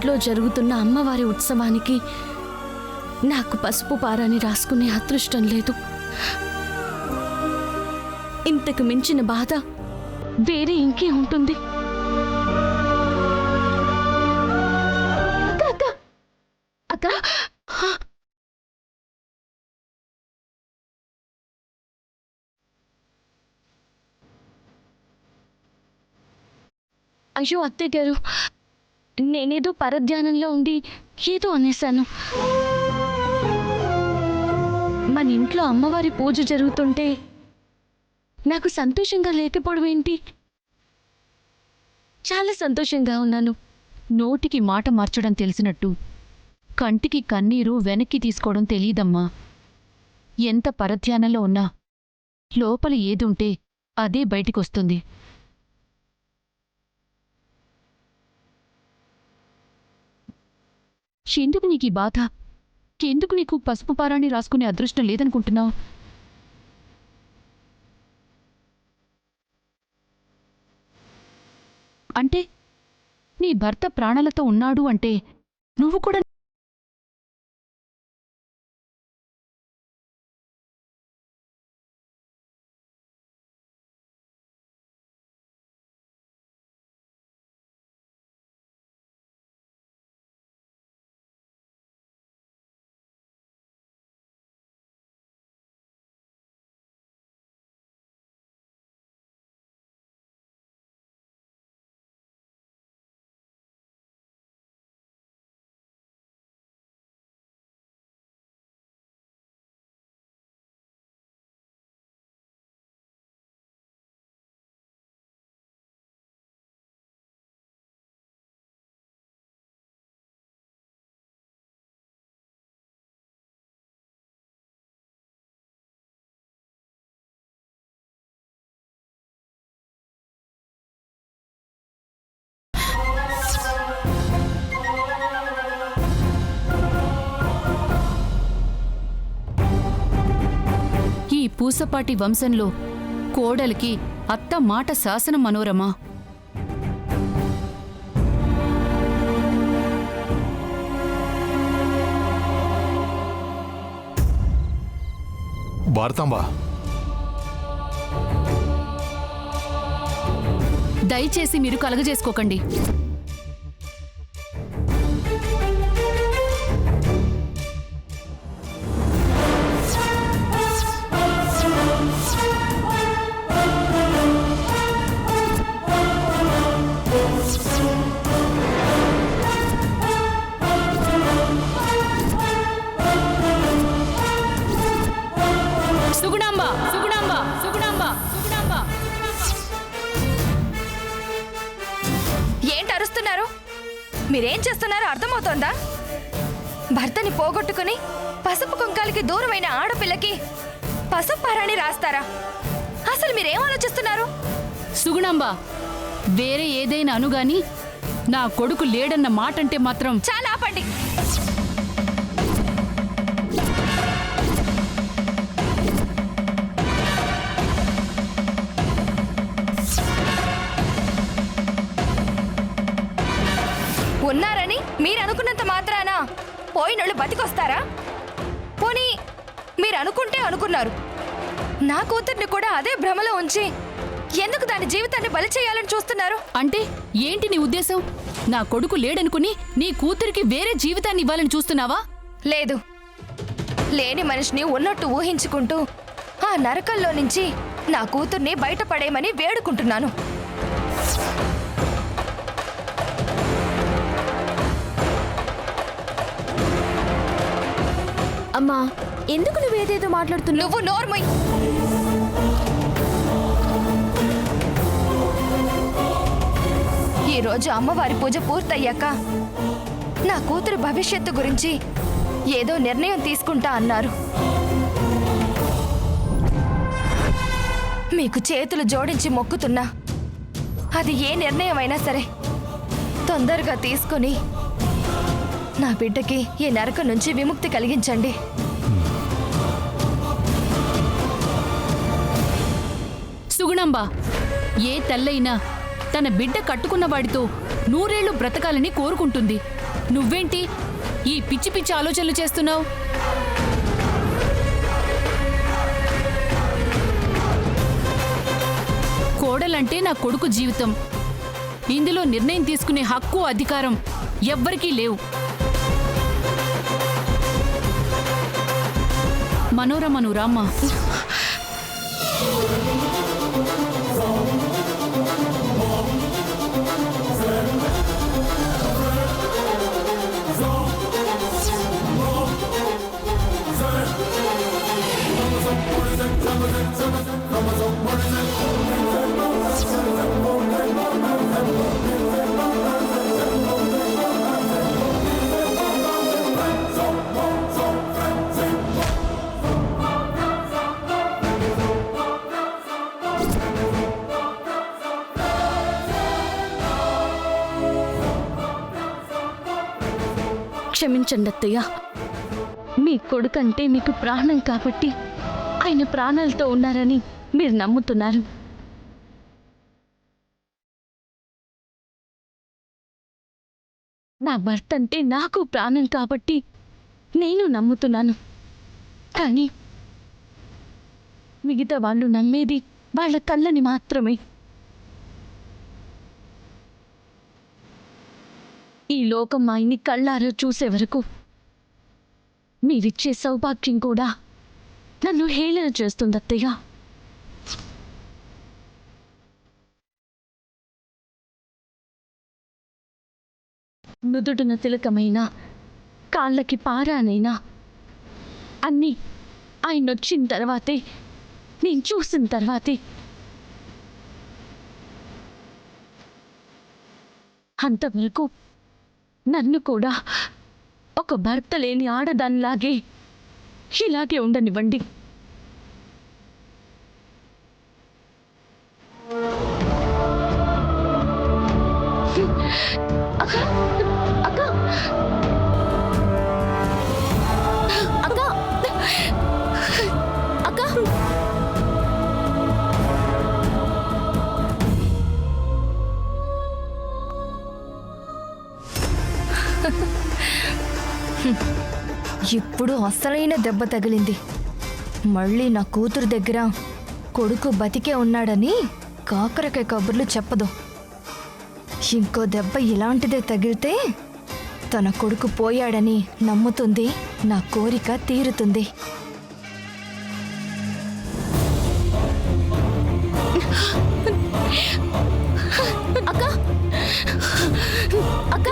ఇంట్లో జరుగుతున్న అమ్మవారి ఉత్సవానికి నాకు పసుపు పారాని రాసుకునే అదృష్టం లేదు. ఇంతకు మించిన బాధ వేరే ఇంకే ఉంటుంది. అయ్యో అత్తయ్య గారు, నేనేదో పరధ్యానంలో ఉండి ఏదో అనేశాను. మన ఇంట్లో అమ్మవారి పూజ జరుగుతుంటే నాకు సంతోషంగా లేకపోవడం ఏంటి? చాలా సంతోషంగా ఉన్నాను. నోటికి మాట మార్చడం తెలిసినట్టు కంటికి కన్నీరు వెనక్కి తీసుకోవడం తెలీదమ్మా. ఎంత పరధ్యానంలో ఉన్నా లోపల ఏదుంటే అదే బయటికొస్తుంది. ఎందుకు నీకీ బాధ? ఎందుకు నీకు పసుపు పారాణి రాసుకునే అదృష్టం లేదనుకుంటున్నావు? అంటే నీ భర్త ప్రాణాలతో ఉన్నాడు అంటే నువ్వు కూడా ఈ పూసపాటి వంశంలో కోడలికి అత్త మాట శాసనం మనోరమా. భారతాంబా, దయచేసి మీరు కలగజేసుకోకండి. మీరేం చేస్తున్నారో అర్థమవుతోందా? భర్తని పోగొట్టుకుని పసుపు కుంకాలకి దూరమైన ఆడపిల్లకి పసుపు పారాణి రాస్తారా? అసలు మీరేం ఆలోచిస్తున్నారు? సుగుణాంబ, వేరే ఏదైనా అనుగాని నా కొడుకు లేడన్న మాటంటే మాత్రం చాలా ఆపండి. ఉన్నారని మీరు అనుకున్నంత మాత్రాన పోయినోళ్ళు బతికొస్తారా? పోనీ మీరు అనుకుంటే అనుకున్నారు, నా కూతుర్ని కూడా అదే భ్రమలో ఉంచి ఎందుకు దాని జీవితాన్ని బలి చేయాలని చూస్తున్నారు? అంటే ఏంటి నీ ఉద్దేశం? నా కొడుకు లేడనుకుని నీ కూతురికి వేరే జీవితాన్ని ఇవ్వాలని చూస్తున్నావా? లేదు, లేని మనిషిని ఉన్నట్టు ఊహించుకుంటూ ఆ నరకంలో నుంచి నా కూతుర్ని బయటపడేయమని వేడుకుంటున్నాను. అమ్మా, ఎందుకు నువ్వేదేదో మాట్లాడుతున్నావు? నువ్వు నోర్మయ్. ఈరోజు అమ్మవారి పూజ పూర్తయ్యాక నా కూతురు భవిష్యత్తు గురించి ఏదో నిర్ణయం తీసుకుంటా అన్నారు. మీకు చేతులు జోడించి మొక్కుతున్నా, అది ఏ నిర్ణయం అయినా సరే తొందరగా తీసుకుని నా బిడ్డకి ఈ నరకం నుంచి విముక్తి కలిగించండి. సుగుణంబ, ఏ తల్లైనా తన బిడ్డ కట్టుకున్నవాడితో 100 ఏళ్లు బ్రతకాలని కోరుకుంటుంది. నువ్వేంటి ఈ పిచ్చి పిచ్చి ఆలోచనలు చేస్తున్నావు? కోడలంటే నా కొడుకు జీవితం. ఇందులో నిర్ణయం తీసుకునే హక్కు, అధికారం ఎవ్వరికీ లేవు. మనోరమ, నువ్వు రామ్మా. క్షమించండి అత్తయ్య. మీ కొడుకంటే మీకు ప్రాణం కాబట్టి ఆయన ప్రాణాలతో ఉన్నారని మీరు నమ్ముతున్నారు. నా భర్త అంటే నాకు ప్రాణం కాబట్టి నేను నమ్ముతున్నాను. కానీ మిగతా వాళ్ళు నమ్మేది వాళ్ళ కళ్ళని మాత్రమే. ఈ లోకం ఆయన్ని కళ్ళారో చూసే వరకు మీరిచ్చే సౌభాగ్యం కూడా నన్ను హేళన చేస్తుంది అత్తయ్య. నుదుటిన తిలకమైనా కాళ్ళకి పారానైనా అన్నీ ఆయన వచ్చిన తర్వాతే, నేను చూసిన తర్వాతే. అంతవరకు నన్ను కూడా ఒక భర్త లేని ఆడదానిలాగే ఇలాగే ఉండనివ్వండి. అక్క, అక్క, అక్క, అక్క. ఇప్పుడు అసలైన దెబ్బ తగిలింది. మళ్ళీ నా కూతురు దగ్గర కొడుకు బతికే ఉన్నాడని కాకరకాయ కబుర్లు చెప్పదు. ఇంకో దెబ్బ ఇలాంటిదే తగిలితే తన కొడుకు పోయాడని నమ్ముతుంది, నా కోరిక తీరుతుంది. అక్క, అక్క, అక్క,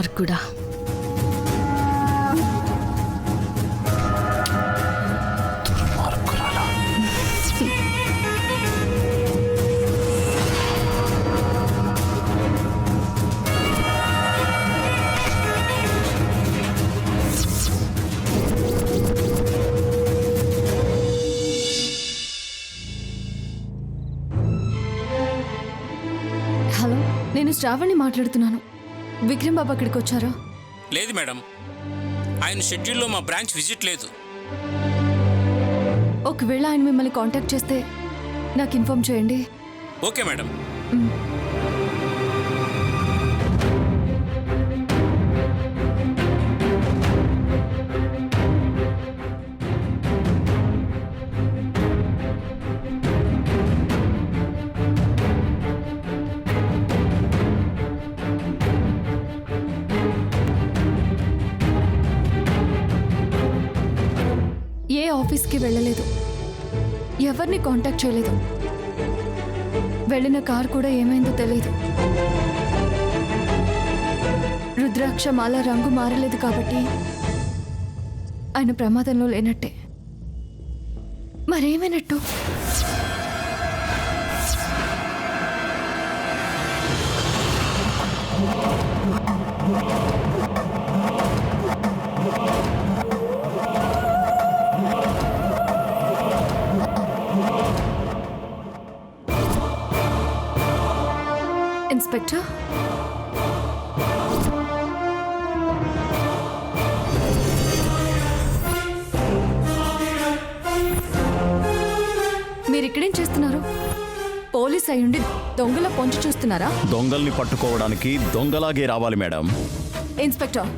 దుర్మార్గుడా. హలో, నేను శ్రావణి మాట్లాడుతున్నాను. విక్రమ్ బాబు అక్కడికి వచ్చారా? లేదు మేడం, ఆయన షెడ్యూల్లో మా బ్రాంచ్ విజిట్ లేదు. ఒకవేళ ఆయన మిమ్మల్ని కాంటాక్ట్ చేస్తే నాకు ఇన్ఫార్మ్ చేయండి. Okay madam. ఏ ఆఫీస్కి వెళ్ళలేదు, ఎవరిని కాంటాక్ట్ చేయలేదు. వెళ్ళిన కార్ కూడా ఏమైందో తెలియదు. రుద్రాక్ష మాల రంగు మారలేదు కాబట్టి ఆయన ప్రమాదంలో లేనట్టే. మరేమైనట్టు? ఇన్స్పెక్టర్, మీరు ఇక్కడేం చేస్తున్నారు? పోలీస్ అయ్యుండి దొంగల పొంచి చూస్తున్నారా? దొంగల్ని పట్టుకోవడానికి దొంగలాగే రావాలి మేడం. ఇన్స్పెక్టర్,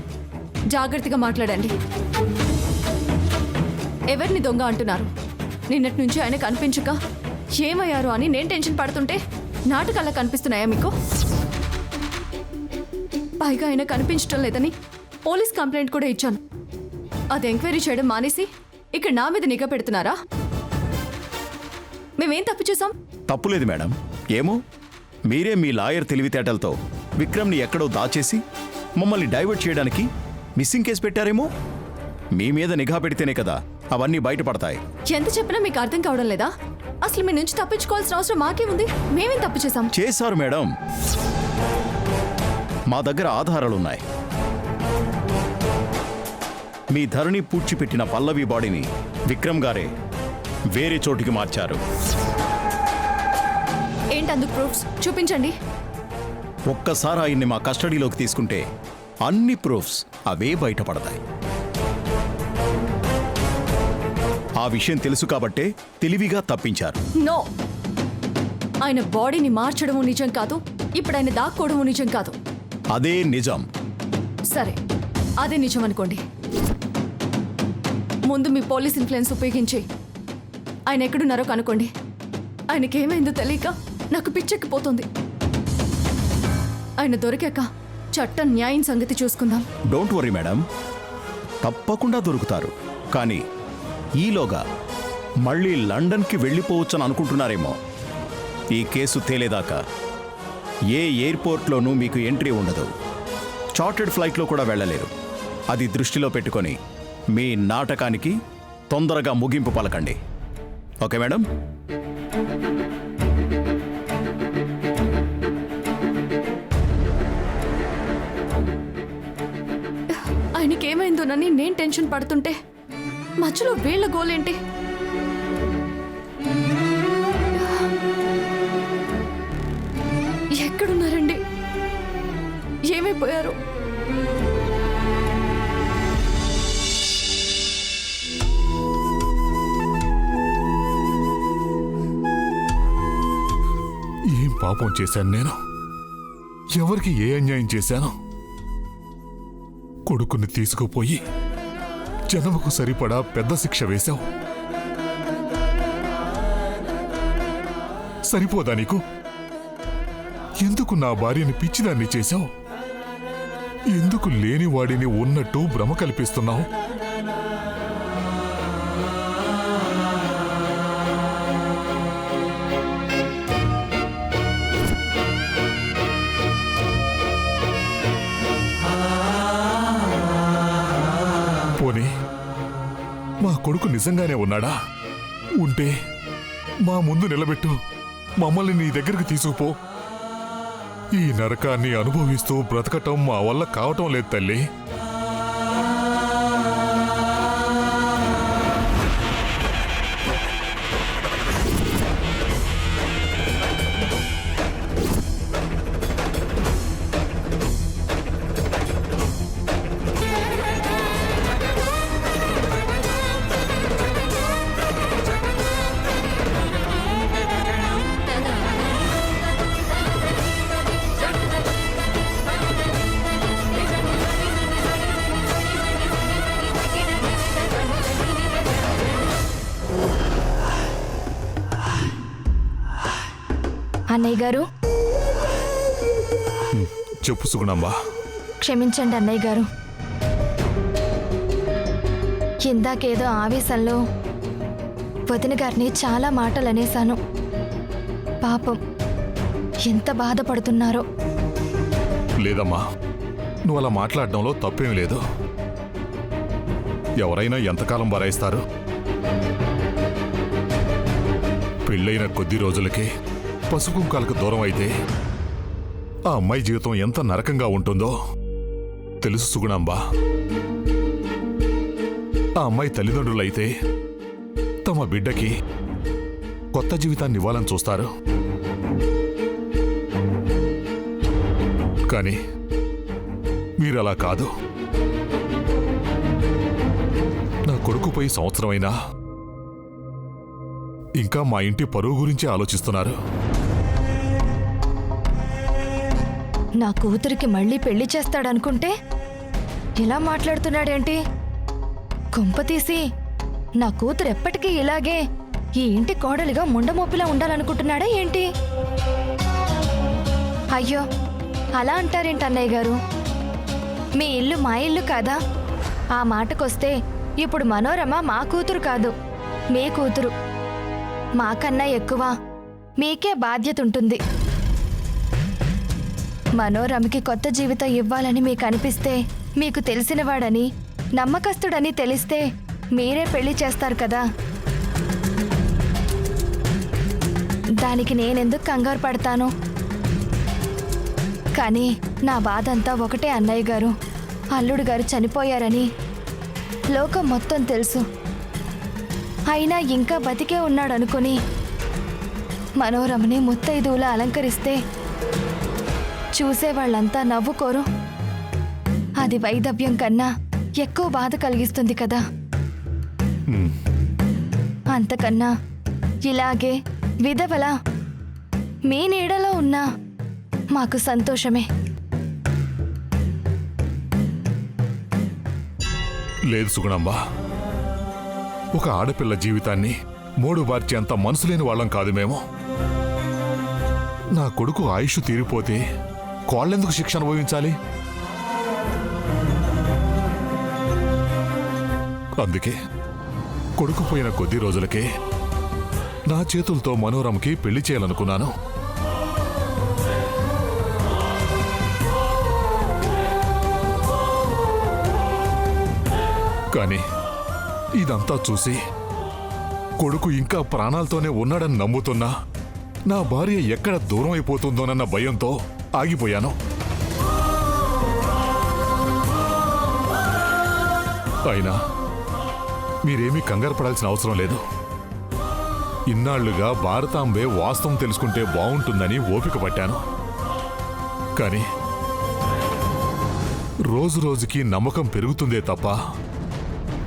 జాగ్రత్తగా మాట్లాడండి. ఎవరిని దొంగ అంటున్నారు? నిన్నటి నుంచి ఆయన కనిపించక ఏమయ్యారు అని నేను టెన్షన్ పడుతుంటే నాటకాలా కనిపిస్తున్నాయా మీకు? పైగా ఆయన కనిపించడం లేదని పోలీస్ కంప్లైంట్ కూడా ఇచ్చాను. అది ఎంక్వైరీ చేయడం మానేసి ఇక్కడ నా మీద నిఘా పెడుతున్నారా? మేమేం తప్పు చేశాం? తప్పులేదు మేడం. ఏమో మీరే మీ లాయర్ తెలివితేటలతో విక్రమ్ని ఎక్కడో దాచేసి మమ్మల్ని డైవర్ట్ చేయడానికి మిస్సింగ్ కేసు పెట్టారేమో. మీ మీద నిఘా పెడితేనే కదా అవన్నీ బయటపడతాయి. ఎంత చెప్పినా మీకు అర్థం కావడం లేదా? అసలు మీ నుంచి తప్పించుకోవాల్సిన అవసరం మాకే ఉంది. మేమేం తప్పు చేశాం? చేశారు మేడం. మా దగ్గర ఆధారాలున్నాయి. మీ ధరణి పూడ్చిపెట్టిన పల్లవి బాడీని విక్రమ్ గారే వేరే చోటికి మార్చారు. ఏంటందుకు ప్రూఫ్స్ చూపించండి. ఒక్కసారి ఆయన్ని మా కస్టడీలోకి తీసుకుంటే అన్ని ప్రూఫ్స్ అవే బయటపడతాయి. ఆ విషయం తెలుసు కాబట్టే తెలివిగా తప్పించారు. నో, ఆయన బాడీని మార్చడము నిజం కాదు, ఇప్పుడు ఆయన దాక్కోవడము నిజం కాదు. అదే నిజం. సరే, అదే నిజం అనుకోండి. ముందు మీ పోలీస్ ఇన్ఫ్లుయెన్స్ ఉపయోగించి ఆయన ఎక్కడున్నారో కనుక్కోండి. ఆయనకేమైందో తెలియక నాకు పిచ్చెక్కిపోతుంది. ఆయన దొరికాక చట్టం న్యాయం సంగతి చూసుకుందాం. డోంట్ వరీ మేడం, తప్పకుండా దొరుకుతారు. కానీ ఈలోగా మళ్ళీ లండన్కి వెళ్ళిపోవచ్చని అనుకుంటున్నారేమో. ఈ కేసు తేలేదాకా ఏ ఎయిర్పోర్ట్లోనూ మీకు ఎంట్రీ ఉండదు. చార్టెడ్ ఫ్లైట్లో కూడా వెళ్ళలేరు. అది దృష్టిలో పెట్టుకొని మీ నాటకానికి తొందరగా ముగింపు పలకండి. Okay madam? ఆయనకేమైందోనని నేను టెన్షన్ పడుతుంటే మధ్యలో వీళ్ళ గోలేంటి? ఎక్కడున్నారండి? ఏమైపోయారు? ఏం పాపం చేశాను నేను? ఎవరికి ఏ అన్యాయం చేశాను? కొడుకుని తీసుకుపోయి జన్మకు సరిపడా పెద్ద శిక్ష వేశావు. సరిపోదా నీకు? ఎందుకు నా భార్యని పిచ్చిదాన్ని చేశావు? ఎందుకు లేని వాడిని ఉన్నట్టు భ్రమ కల్పిస్తున్నావు? మా కొడుకు నిజంగానే ఉన్నాడా? ఉంటే మా ముందు నిలబెట్టు, మమ్మల్ని నీ దగ్గరికి తీసుకుపో. ఈ నరకాన్ని అనుభవిస్తూ బ్రతకటం మా వల్ల కావటం లేదు తల్లి. అన్నయ్య గారు, చెప్పు సుగుణమ్మా. క్షమించండి అన్నయ్య గారు. ఇందాకేదో ఆవేశంలో వదిన గారిని చాలా మాటలు అనేశాను. పాపం ఎంత బాధపడుతున్నారో. లేదమ్మా, నువ్వు అలా మాట్లాడడంలో తప్పేం లేదు. ఎవరైనా ఎంతకాలం భరాయిస్తారు? పెళ్ళైన కొద్ది రోజులకే పసుకుంకాలకు దూరం అయితే ఆ అమ్మాయి జీవితం ఎంత నరకంగా ఉంటుందో తెలుసు సుగుణాంబా. ఆ అమ్మాయి తల్లిదండ్రులైతే తమ బిడ్డకి కొత్త జీవితాన్ని ఇవ్వాలని చూస్తారు. కానీ మీరలా కాదు. నా కొడుకుపై సంవత్సరమైనా ఇంకా మా ఇంటి పరువు గురించి ఆలోచిస్తున్నారు. నా కూతురికి మళ్ళీ పెళ్లి చేస్తాడనుకుంటే ఇలా మాట్లాడుతున్నాడేంటి? కొంపతీసి నా కూతురు ఎప్పటికీ ఇలాగే ఈ ఇంటి కోడలిగా ముండమోపిలా ఉండాలనుకుంటున్నాడా ఏంటి? అయ్యో, అలా అంటారేంటి అన్నయ్య గారు? మీ ఇల్లు మా ఇల్లు కాదా? ఆ మాటకొస్తే ఇప్పుడు మనోరమ మా కూతురు కాదు, మీ కూతురు. మాకన్నా ఎక్కువ మీకే బాధ్యత ఉంటుంది. మనోరమకి కొత్త జీవితం ఇవ్వాలని మీకు అనిపిస్తే, మీకు తెలిసినవాడని నమ్మకస్తుడని తెలిస్తే మీరే పెళ్లి చేస్తారు కదా. దానికి నేనెందుకు కంగారు పడతాను? కానీ నా బాధ అంతా ఒకటే అన్నయ్య గారు. అల్లుడు గారు చనిపోయారని లోకం మొత్తం తెలుసు. అయినా ఇంకా బతికే ఉన్నాడనుకుని మనోరమని ముత్తైదువులా అలంకరిస్తే చూసేవాళ్ళంతా నవ్వుకోరు? అది వైదవ్యం కన్నా ఎక్కువ బాధ కలిగిస్తుంది కదా. అంతకన్నా ఇలాగే విధవలా మీ నీడలో ఉన్నా మాకు సంతోషమే. లేదు సుగుణమ్మా, ఒక ఆడపిల్ల జీవితాన్ని మూడు బార్చేంత మనసులేని వాళ్ళం కాదు మేము. నా కొడుకు ఆయుష్ తీరిపోతే కోళ్ళెందుకు శిక్ష అనుభవించాలి? అందుకే కొడుకు పోయిన కొద్ది రోజులకే నా చేతులతో మనోరమకి పెళ్లి చేయాలనుకున్నాను. కానీ ఇదంతా చూసి కొడుకు ఇంకా ప్రాణాలతోనే ఉన్నాడని నమ్ముతున్నా నా భార్య ఎక్కడ దూరం అయిపోతుందోనన్న భయంతో ఆగిపోయాను. అయినా మీరేమీ కంగారు పడాల్సిన అవసరం లేదు. ఇన్నాళ్లుగా భారతాంబే వాస్తవం తెలుసుకుంటే బాగుంటుందని ఓపిక పట్టాను. కానీ రోజు రోజుకి నమ్మకం పెరుగుతుందే తప్ప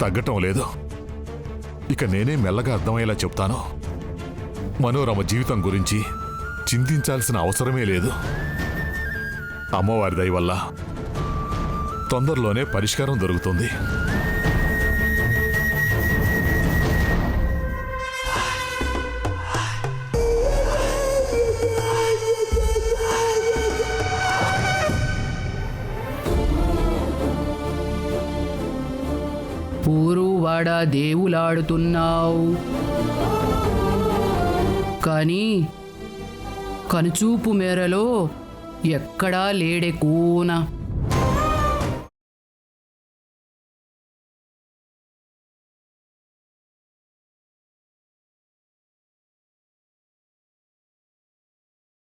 తగ్గటం లేదు. ఇక నేనే మెల్లగా అర్థమయ్యేలా చెప్తాను. మనోరమ జీవితం గురించి చింతించాల్సిన అవసరమే లేదు. అమ్మవారి దయ వల్ల తొందరలోనే పరిష్కారం దొరుకుతుంది. పూరువాడ దేవులాడుతున్నావు కానీ కనుచూపు మేరలో ఎక్కడా లేడే కూన.